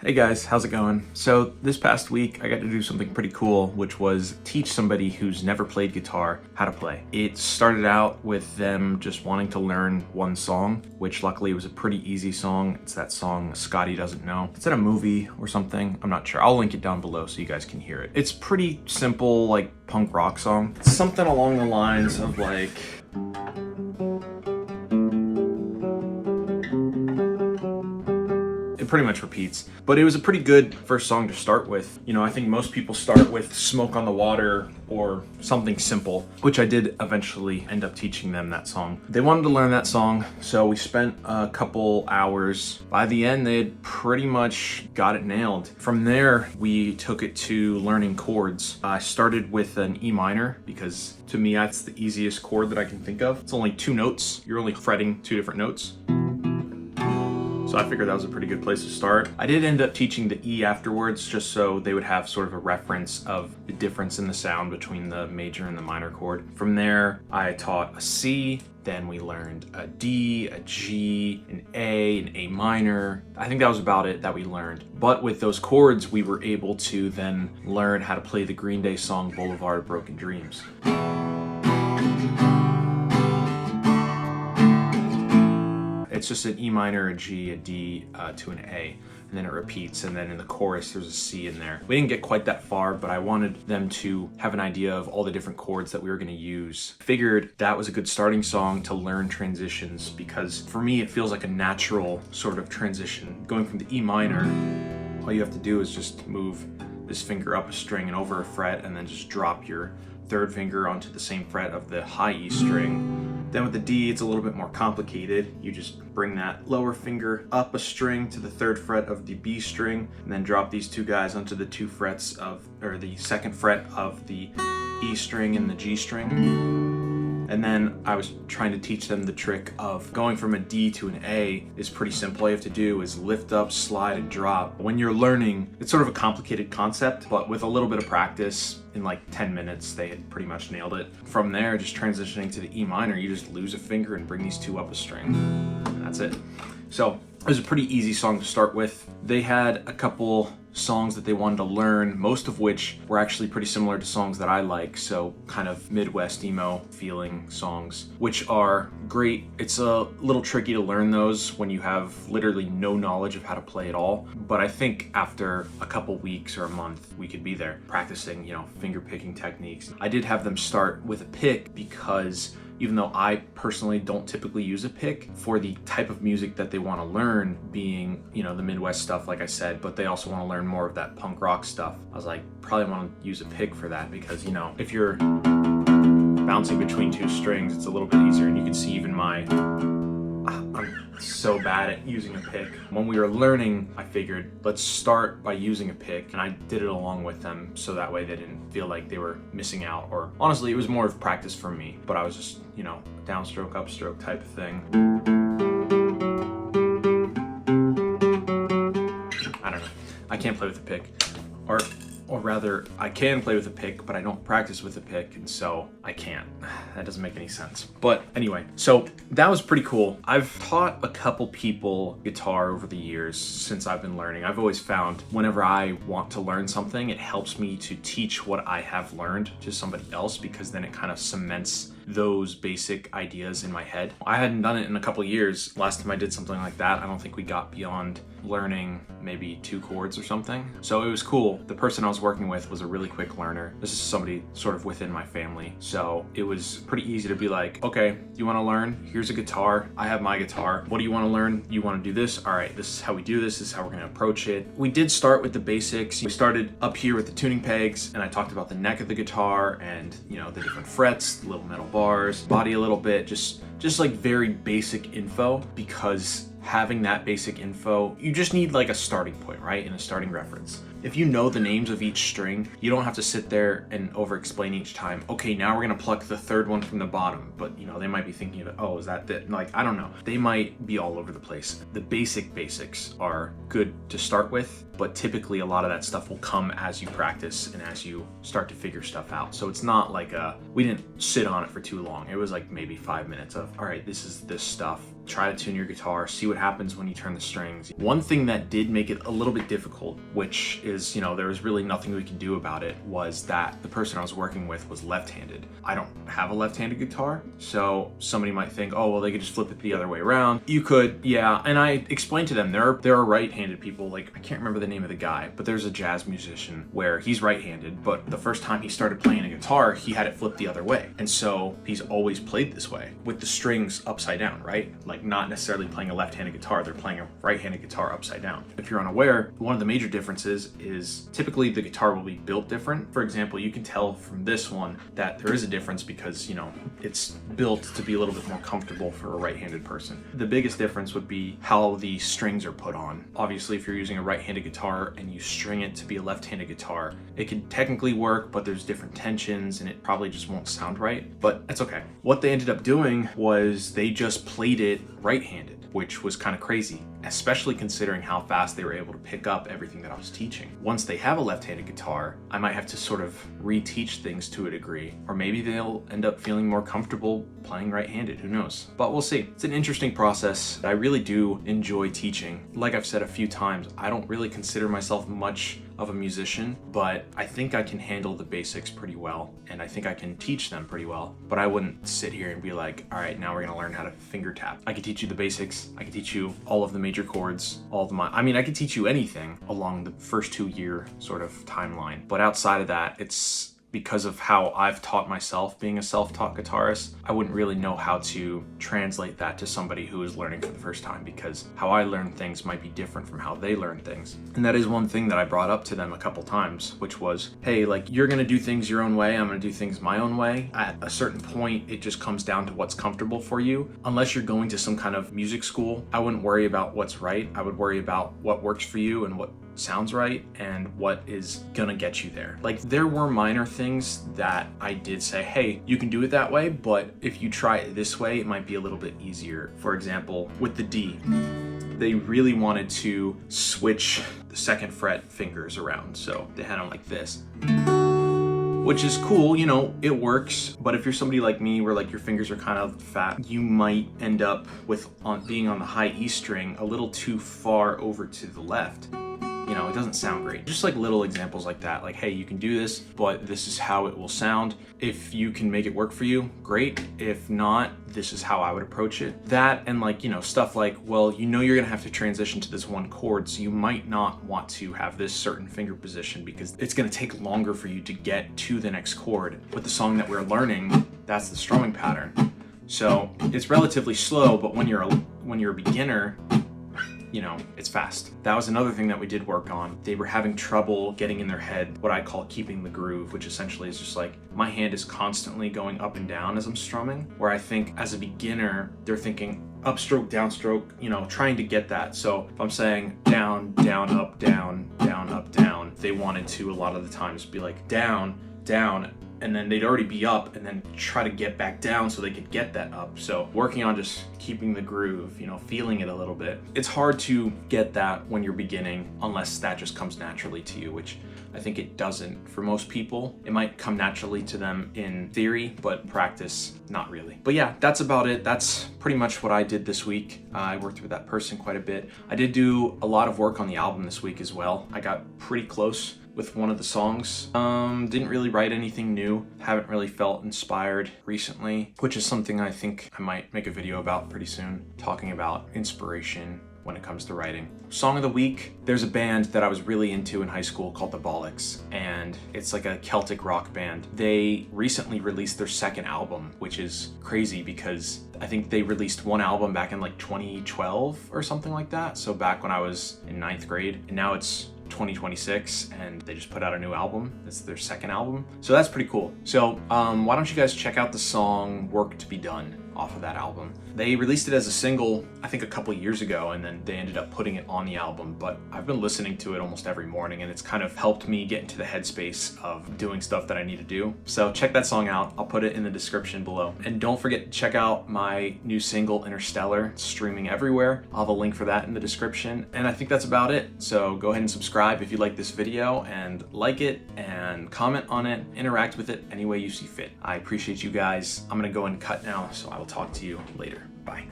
Hey guys, how's it going? So this past week I got to do something pretty cool, which was teach somebody who's never played guitar how to play. It started out with them just wanting to learn one song, which luckily was a pretty easy song. It's that song Scotty Doesn't Know. It's in a movie or something, I'm not sure. I'll link it down below so you guys can hear it. It's pretty simple, like punk rock song. It's something along the lines of like, it pretty much repeats, but it was a pretty good first song to start with. You know, I think most people start with Smoke on the Water or something simple, which I did eventually end up teaching them that song. They wanted to learn that song, so we spent a couple hours. By the end, they had pretty much got it nailed. From there, we took it to learning chords. I started with an E minor because to me, that's the easiest chord that I can think of. It's only 2 notes. You're only fretting 2 different notes. So I figured that was a pretty good place to start. I did end up teaching the E afterwards, just so they would have sort of a reference of the difference in the sound between the major and the minor chord. From there, I taught a C, then we learned a D, a G, an A minor. I think that was about it that we learned. But with those chords, we were able to then learn how to play the Green Day song Boulevard of Broken Dreams. It's just an E minor, a G, a D, to an A, and then it repeats, and then in the chorus there's a C in there. We didn't get quite that far, but I wanted them to have an idea of all the different chords that we were going to use. Figured that was a good starting song to learn transitions, because for me it feels like a natural sort of transition. Going from the E minor, all you have to do is just move this finger up a string and over a fret, and then just drop your third finger onto the same fret of the high E string. Then with the D, it's a little bit more complicated. You just bring that lower finger up a string to the 3rd fret of the B string, and then drop these 2 guys onto the 2 frets of, or the 2nd fret of the E string and the G string. And then I was trying to teach them the trick of going from a D to an A is pretty simple. All you have to do is lift up, slide, and drop. When you're learning, it's sort of a complicated concept, but with a little bit of practice, in like 10 minutes, they had pretty much nailed it. From there, just transitioning to the E minor, you just lose a finger and bring these 2 up a string. And that's it. So it was a pretty easy song to start with. They had a couple songs that they wanted to learn, most of which were actually pretty similar to songs that I like, so kind of Midwest emo feeling songs, which are great. It's a little tricky to learn those when you have literally no knowledge of how to play at all, but I think after a couple weeks or a month, we could be there practicing, finger picking techniques. I did have them start with a pick because even though I personally don't typically use a pick for the type of music that they want to learn, being, the Midwest stuff, like I said, but they also want to learn more of that punk rock stuff. I was like, probably want to use a pick for that because, if you're bouncing between 2 strings, it's a little bit easier. And you can see even I'm so bad at using a pick. When we were learning, I figured, let's start by using a pick, and I did it along with them so that way they didn't feel like they were missing out, or honestly, it was more of practice for me, but I was just, downstroke, upstroke type of thing. I don't know. I can't play with a pick. Or rather, I can play with a pick, but I don't practice with a pick, and so I can't. That doesn't make any sense. But anyway, so that was pretty cool. I've taught a couple people guitar over the years since I've been learning. I've always found whenever I want to learn something, it helps me to teach what I have learned to somebody else, because then it kind of cements those basic ideas in my head. I hadn't done it in a couple years. Last time I did something like that, I don't think we got beyond learning maybe 2 chords or something. So it was cool. The person I was working with was a really quick learner. This is somebody sort of within my family. So it was pretty easy to be like, okay, you want to learn? Here's a guitar. I have my guitar. What do you want to learn? You want to do this? All right, this is how we do this. This is how we're going to approach it. We did start with the basics. We started up here with the tuning pegs, and I talked about the neck of the guitar and, the different frets, the little metal bars, body a little bit, just like very basic info, because having that basic info, you just need like a starting point, right? And a starting reference. if you know the names of each string, you don't have to sit there and over explain each time. Okay, now we're gonna pluck the third one from the bottom, but you know, they might be thinking of, oh, is that the, like, I don't know. They might be all over the place. The basics are good to start with, but typically a lot of that stuff will come as you practice and as you start to figure stuff out. So it's not like we didn't sit on it for too long. It was like maybe 5 minutes of, all right, this is this stuff. Try to tune your guitar, see what happens when you turn the strings. One thing that did make it a little bit difficult, which is, you know, there was really nothing we could do about it, was that the person I was working with was left-handed. I don't have a left-handed guitar, so somebody might think, oh, well, they could just flip it the other way around. You could, yeah, and I explained to them, there are right-handed people, like, I can't remember the name of the guy, but there's a jazz musician where he's right-handed, but the first time he started playing a guitar, he had it flipped the other way. And so he's always played this way, with the strings upside down, right? Like, not necessarily playing a left-handed guitar, they're playing a right-handed guitar upside down. If you're unaware, one of the major differences is typically the guitar will be built different. For example, you can tell from this one that there is a difference because, you know, it's built to be a little bit more comfortable for a right-handed person. The biggest difference would be how the strings are put on. Obviously, if you're using a right-handed guitar and you string it to be a left-handed guitar, it can technically work, but there's different tensions and it probably just won't sound right, but it's okay. What they ended up doing was they just played it right-handed, which was kind of crazy, especially considering how fast they were able to pick up everything that I was teaching. Once they have a left-handed guitar, I might have to sort of reteach things to a degree, or maybe they'll end up feeling more comfortable playing right-handed, who knows? But we'll see. It's an interesting process. I really do enjoy teaching. Like I've said a few times, I don't really consider myself much of a musician, but I think I can handle the basics pretty well, and I think I can teach them pretty well, but I wouldn't sit here and be like, all right, now we're gonna learn how to finger tap. I could teach you the basics, I could teach you all of the major chords, I could teach you anything along the first 2-year sort of timeline, but outside of that, it's because of how I've taught myself being a self-taught guitarist, I wouldn't really know how to translate that to somebody who is learning for the first time, because how I learn things might be different from how they learn things. And that is one thing that I brought up to them a couple times, which was, hey, like, you're gonna do things your own way, I'm gonna do things my own way. At a certain point, it just comes down to what's comfortable for you. Unless you're going to some kind of music school, I wouldn't worry about what's right. I would worry about what works for you and what sounds right and what is gonna get you there. Like, there were minor things that I did say, hey, you can do it that way, but if you try it this way, it might be a little bit easier. For example, with the D, they really wanted to switch the second fret fingers around, so they had them like this, which is cool, you know, it works. But if you're somebody like me where like your fingers are kind of fat, you might end up with being on the high E string a little too far over to the left. You know, it doesn't sound great. Just like little examples like that, like, hey, you can do this, but this is how it will sound. If you can make it work for you, great. If not, this is how I would approach it. That and like, you know, stuff like, well, you know, you're gonna have to transition to this one chord, so you might not want to have this certain finger position because it's gonna take longer for you to get to the next chord. With the song that we're learning, that's the strumming pattern. So it's relatively slow, but when you're a beginner, you know, it's fast. That was another thing that we did work on. They were having trouble getting in their head what I call keeping the groove, which essentially is just like, my hand is constantly going up and down as I'm strumming, where I think as a beginner, they're thinking upstroke, downstroke, you know, trying to get that. So if I'm saying down, down, up, down, down, up, down, they wanted to a lot of the times be like down, down, and then they'd already be up and then try to get back down so they could get that up. So working on just keeping the groove, you know, feeling it a little bit. It's hard to get that when you're beginning unless that just comes naturally to you, which I think it doesn't for most people. It might come naturally to them in theory, but practice, not really. But yeah, that's about it. That's pretty much what I did this week. I worked with that person quite a bit. I did do a lot of work on the album this week as well. I got pretty close with one of the songs. Didn't really write anything new. Haven't really felt inspired recently, which is something I think I might make a video about pretty soon, talking about inspiration when it comes to writing. Song of the week, there's a band that I was really into in high school called the Bollox, and it's like a Celtic rock band. They recently released their second album, which is crazy because I think they released one album back in like 2012 or something like that. So back when I was in 9th grade, and now it's 2026 and they just put out a new album. It's their second album. So that's pretty cool. So why don't you guys check out the song Work to Be Done. off of that album. They released it as a single, I think a couple years ago, and then they ended up putting it on the album, but I've been listening to it almost every morning, and it's kind of helped me get into the headspace of doing stuff that I need to do. So check that song out. I'll put it in the description below. And don't forget to check out my new single, Interstellar. It's streaming everywhere. I'll have a link for that in the description. And I think that's about it. So go ahead and subscribe if you like this video, and like it and comment on it, interact with it any way you see fit. I appreciate you guys. I'm gonna go and cut now, so I will talk to you later. Bye.